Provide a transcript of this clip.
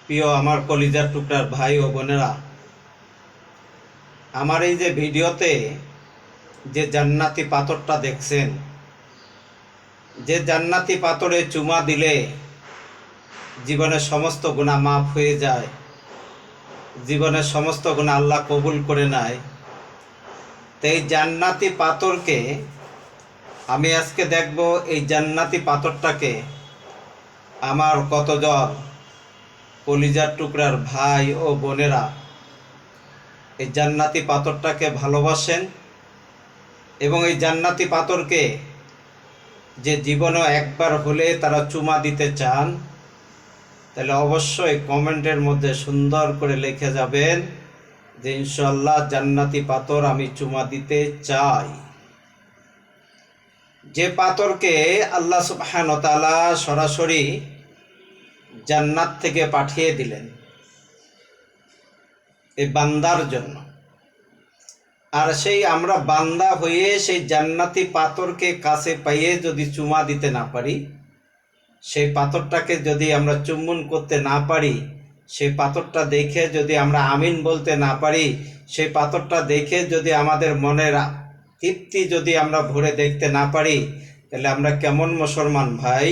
প্রিয় আমার কলিজার টুকরার ভাই ও বোনেরা, আমার এই যে ভিডিওতে যে জান্নাতি পাথরটা দেখছেন, যে জান্নাতি পাথরে চুমা দিলে জীবনের সমস্ত গুনাহ মাফ হয়ে যায়, জীবনের সমস্ত গুনাহ আল্লাহ কবুল করে নেয়। তো এই জান্নাতি পাথরকে আমি আজকে দেখব, এই জান্নাতি পাথরটাকে আমার কতজন কলিজার টুকরার ভাই ও বোনেরা এই জান্নাতি পাথরটাকে ভালোবাসেন এবং এই জান্নাতি পাথরকে যে জীবনে একবার হলে তারা চুমা দিতে চান, তাহলে অবশ্যই কমেন্টের মধ্যে সুন্দর করে লিখে যাবেন যে ইনশাআল্লাহ জান্নাতি পাথর আমি চুমা দিতে চাই। যে পাথরকে আল্লাহ সুবহানাহু ওয়া তাআলা সরাসরি জান্নাত থেকে পাঠিয়ে দিলেন এই বান্দার জন্য, আর সেই আমরা বান্দা হয়ে সেই জান্নাতি পাথরকে কাছে পাইয়ে যদি চুমা দিতে না পারি, সেই পাথরটাকে যদি আমরা চুম্বন করতে না পারি, সেই পাথরটা দেখে যদি আমরা আমিন বলতে না পারি, সেই পাথরটা দেখে যদি আমাদের মনের তৃপ্তি যদি আমরা ভরে দেখতে না পারি, তাহলে আমরা কেমন মুসলমান ভাই?